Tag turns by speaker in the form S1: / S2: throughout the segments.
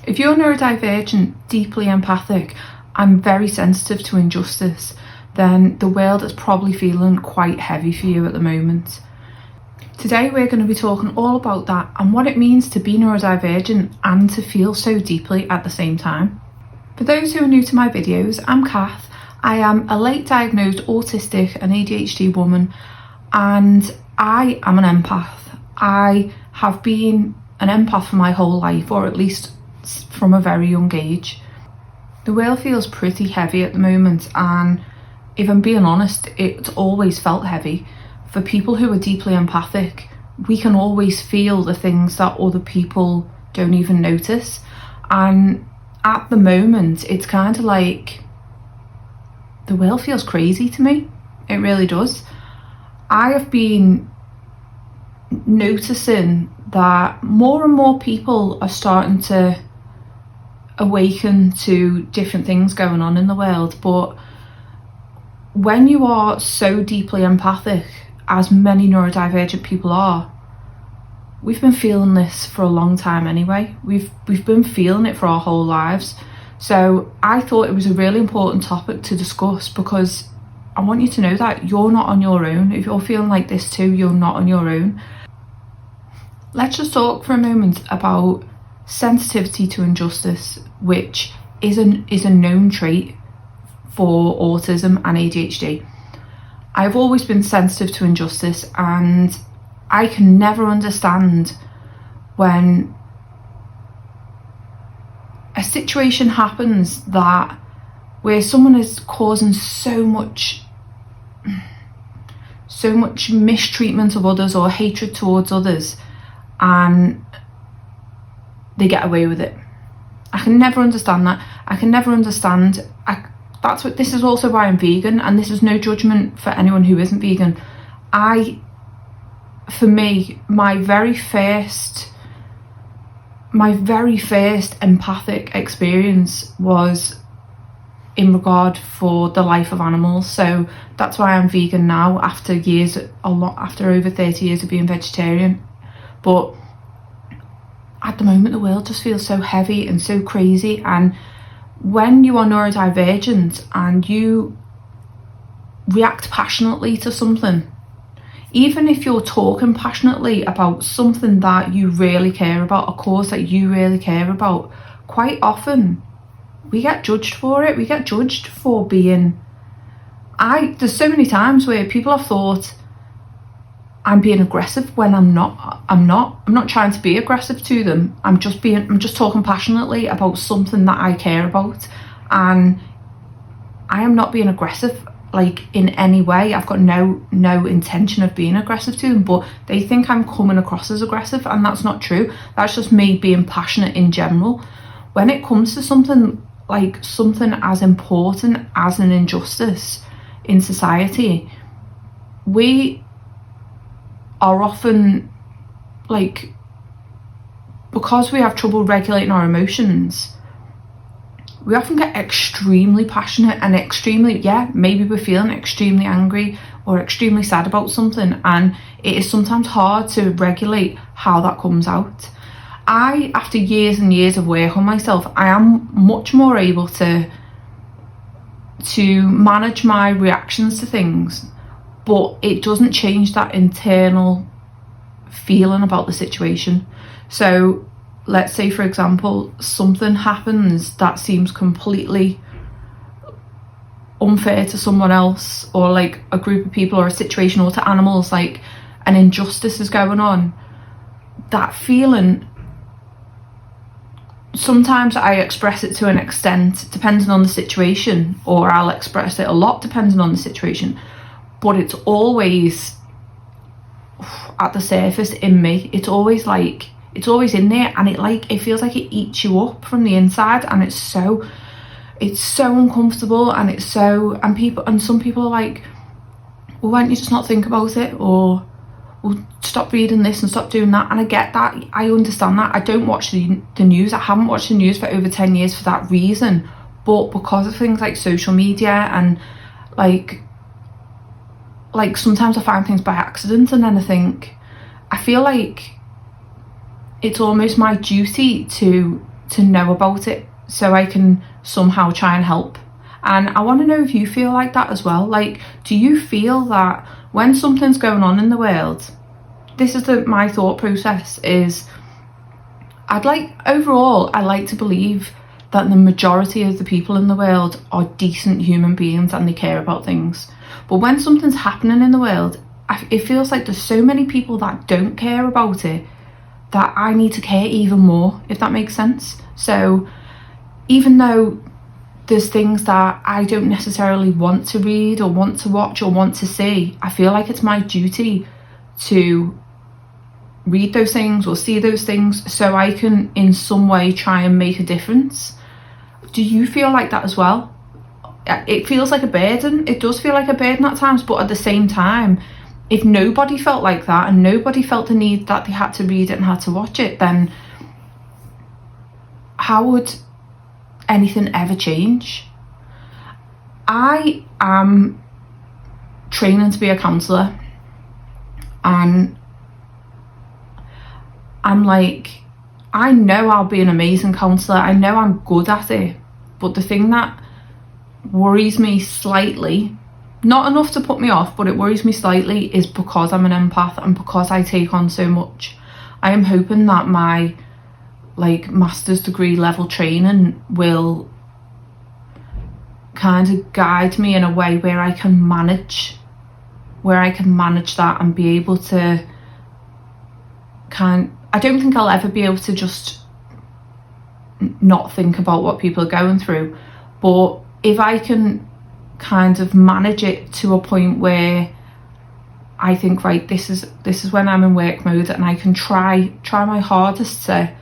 S1: If you're neurodivergent, deeply empathic, and very sensitive to injustice, then the world is probably feeling quite heavy for you at the moment. Today we're going to be talking all about that and what it means to be neurodivergent and to feel so deeply at the same time. For those who are new to my videos, I'm Kath. I am a late diagnosed autistic and ADHD woman, and I am an empath. I have been an empath for my whole life, or at least from a very young age. The world feels pretty heavy at the moment, and if I'm being honest, it's always felt heavy. For people who are deeply empathic, we can always feel the things that other people don't even notice. And at the moment, it's kind of like the world feels crazy to me. It really does. I have been noticing that more and more people are starting to awaken to different things going on in the world. But when you are so deeply empathic, as many neurodivergent people are, we've been feeling this for a long time anyway. We've been feeling it for our whole lives. So I thought it was a really important topic to discuss, because I want you to know that you're not on your own. If you're feeling like this too, you're not on your own. Let's just talk for a moment about sensitivity to injustice, which is a known trait for autism and ADHD. I've always been sensitive to injustice, and I can never understand when a situation happens where someone is causing so much mistreatment of others or hatred towards others, and they get away with it. I can never understand that. I can never understand. This is also why I'm vegan, and this is no judgment for anyone who isn't vegan. For me, my very first empathic experience was in regard for the life of animals. So that's why I'm vegan now, after over 30 years of being vegetarian. But at the moment, the world just feels so heavy and so crazy. And when you are neurodivergent and you react passionately to something, even if you're talking passionately about something that you really care about, a cause that you really care about, quite often we get judged for it. We get judged for being... There's so many times where people have thought I'm being aggressive when I'm not. I'm not trying to be aggressive to them. I'm just talking passionately about something that I care about, and I am not being aggressive like in any way. I've got no intention of being aggressive to them, but they think I'm coming across as aggressive, and that's not true. That's just me being passionate in general. When it comes to something as important as an injustice in society, we are often, because we have trouble regulating our emotions, we often get extremely passionate and maybe we're feeling extremely angry or extremely sad about something, and it is sometimes hard to regulate how that comes out. After years and years of work on myself, I am much more able to manage my reactions to things, but it doesn't change that internal feeling about the situation. So let's say, for example, something happens that seems completely unfair to someone else, or like a group of people, or a situation, or to animals, like an injustice is going on. That feeling, sometimes I express it to an extent depending on the situation, or I'll express it a lot depending on the situation, but it's always at the surface in me. It's always in there, and it feels like it eats you up from the inside, and it's so uncomfortable, and some people are like, well, why don't you just not think about it, or well, stop reading this and stop doing that. And I get that, I understand that. I don't watch the news. I haven't watched the news for over 10 years for that reason, but because of things like social media, and like sometimes I find things by accident, and then I feel like it's almost my duty to to know about it so I can somehow try and help. And I want to know if you feel like that as well. Like, do you feel that when something's going on in the world, this is my thought process is, I like to believe that the majority of the people in the world are decent human beings and they care about things. But when something's happening in the world, it feels like there's so many people that don't care about it that I need to care even more, if that makes sense. So even though there's things that I don't necessarily want to read or want to watch or want to see, I feel like it's my duty to read those things or see those things so I can in some way try and make a difference. Do you feel like that as well? It feels like a burden. It does feel like a burden at times, but at the same time, if nobody felt like that and nobody felt the need that they had to read it and had to watch it, then how would anything ever change? I am training to be a counsellor, and I'm like, I know I'll be an amazing counsellor. I know I'm good at it. But the thing that worries me slightly, not enough to put me off, but it worries me slightly, is because I'm an empath and because I take on so much. I am hoping that my master's degree level training will kind of guide me in a way where I can manage that and be able to I don't think I'll ever be able to just not think about what people are going through, but if I can kind of manage it to a point where I think, right, this is when I'm in work mode, and I can try my hardest to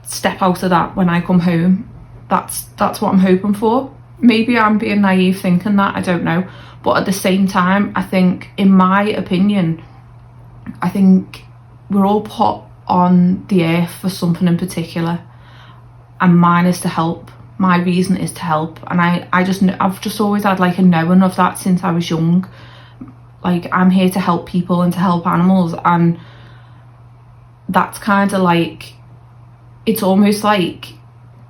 S1: step out of that when I come home. That's what I'm hoping for. Maybe I'm being naive thinking that, I don't know, but at the same time, I think, in my opinion, I think we're all put on the earth for something in particular, and mine is to help. My reason is to help, and I've just always had like a knowing of that since I was young. Like, I'm here to help people and to help animals, and that's kind of like, it's almost like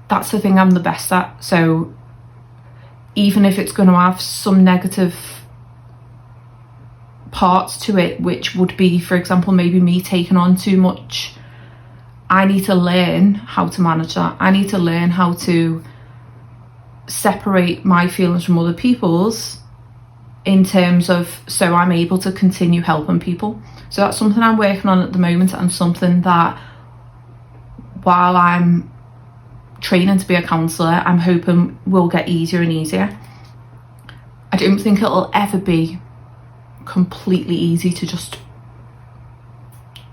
S1: that's the thing I'm the best at. So even if it's going to have some negative parts to it, which would be, for example, maybe me taking on too much, I need to learn how to manage that. I need to learn how to separate my feelings from other people's, in terms of, so I'm able to continue helping people. So that's something I'm working on at the moment, and something that, while I'm training to be a counsellor, I'm hoping will get easier and easier. I don't think it'll ever be completely easy to just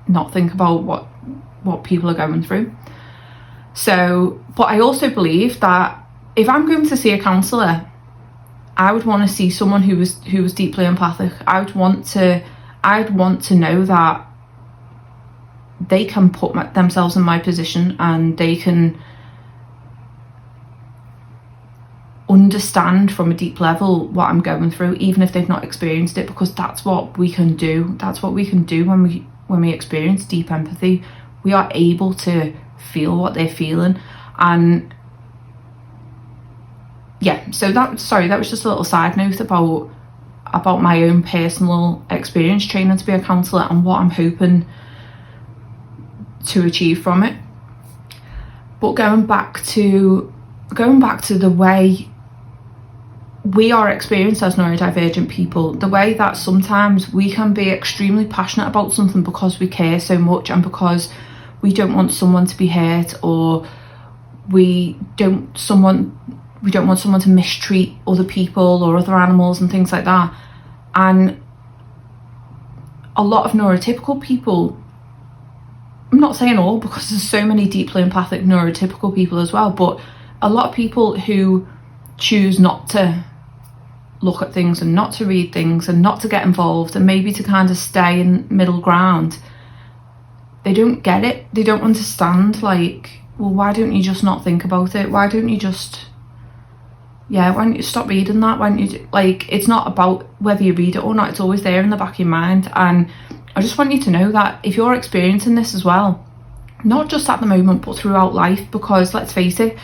S1: not think about what people are going through. So, but I also believe that if I'm going to see a counsellor, I would want to see someone who was deeply empathic. I'd want to know that they can put themselves in my position, and they can understand from a deep level what I'm going through, even if they've not experienced it, because that's what we can do. That's what we can do when we experience deep empathy. We are able to feel what they're feeling. And yeah, so that was just a little side note about my own personal experience training to be a counsellor and what I'm hoping to achieve from it. But going back to the way we are experienced as neurodivergent people, the way that sometimes we can be extremely passionate about something because we care so much, and because we don't want someone to be hurt, or we don't want someone to mistreat other people or other animals and things like that. And a lot of neurotypical people, I'm not saying all, because there's so many deeply empathic neurotypical people as well, but a lot of people who choose not to look at things and not to read things and not to get involved, and maybe to kind of stay in middle ground, they don't get it. They don't understand, like, well, why don't you just not think about it? Why don't you just, why don't you stop reading that? Why don't you, like, it's not about whether you read it or not, it's always there in the back of your mind. And I just want you to know that if you're experiencing this as well, not just at the moment but throughout life, because let's face it,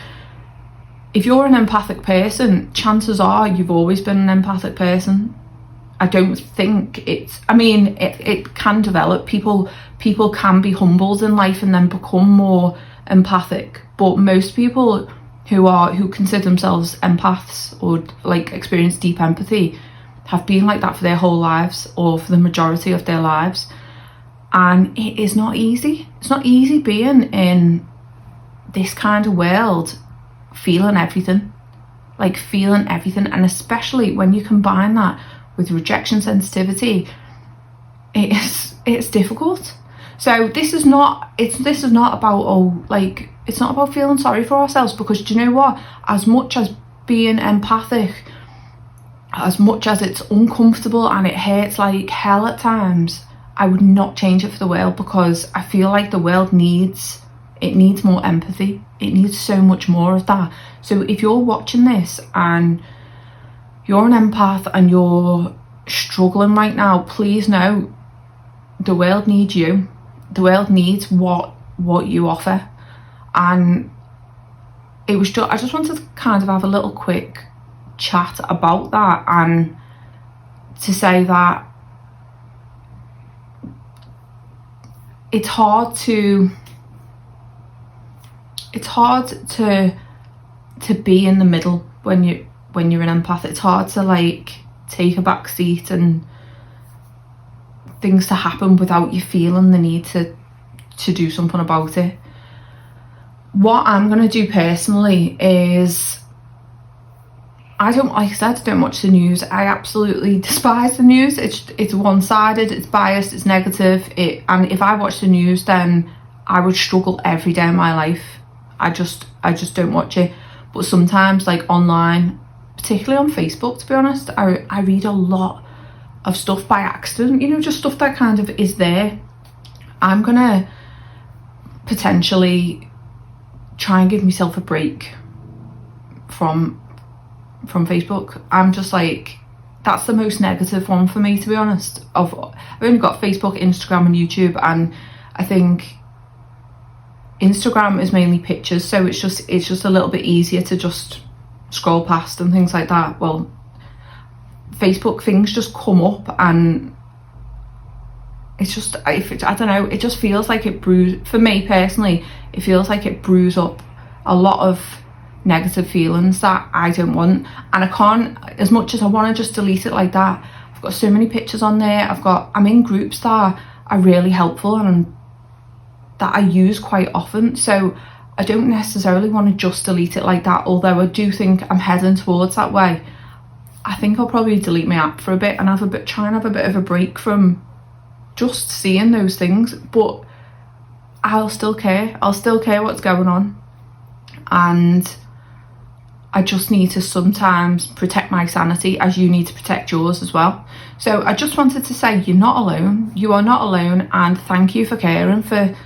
S1: if you're an empathic person, chances are you've always been an empathic person. I don't think it's, I mean, it can develop. People can be humbled in life and then become more empathic, but most people who consider themselves empaths or like experience deep empathy have been like that for their whole lives, or for the majority of their lives. And it is not easy. It's not easy being in this kind of world, feeling everything, and especially when you combine that with rejection sensitivity, it's difficult. So this is not about it's not about feeling sorry for ourselves, because do you know what, as much as being empathic, as much as it's uncomfortable and it hurts like hell at times, I would not change it for the world, because I feel like the world needs more empathy. It needs so much more of that. So if you're watching this and you're an empath and you're struggling right now, please know the world needs you. The world needs what you offer. And I just wanted to kind of have a little quick chat about that, and to say that it's hard to be in the middle when you're an empath. It's hard to like take a back seat and things to happen without you feeling the need to do something about it. What I'm going to do personally is, like I said, I don't watch the news. I absolutely despise the news. It's one-sided, it's biased, it's negative. And if I watch the news, then I would struggle every day of my life. I just don't watch it. But sometimes, like online, particularly on Facebook, to be honest, I read a lot of stuff by accident, you know, just stuff that kind of is there. I'm gonna potentially try and give myself a break from Facebook. I'm just like, that's the most negative one for me, to be honest. I've only got Facebook, Instagram and YouTube, and I think Instagram is mainly pictures, so it's just a little bit easier to just scroll past and things like that. Well, Facebook, things just come up, and it's just, I don't know, it just feels like it brews, for me personally, it feels like it brews up a lot of negative feelings that I don't want. And I can't, as much as I want to just delete it like that, I've got so many pictures on there. I'm in groups that are really helpful and that I use quite often, so I don't necessarily want to just delete it like that, although I do think I'm heading towards that way. I think I'll probably delete my app for a bit and try and have a bit of a break from just seeing those things, but I'll still care what's going on, and I just need to sometimes protect my sanity, as you need to protect yours as well. So I just wanted to say, you're not alone. You are not alone, and thank you for caring for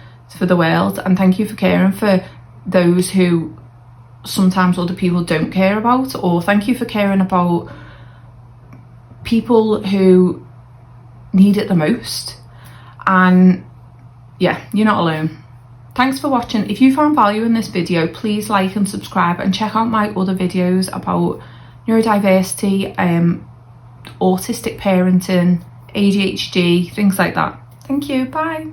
S1: the world, and thank you for caring for those who sometimes other people don't care about, or thank you for caring about people who need it the most. And yeah, you're not alone. Thanks for watching. If you found value in this video, please like and subscribe, and check out my other videos about neurodiversity, autistic parenting, ADHD, things like that. Thank you. Bye.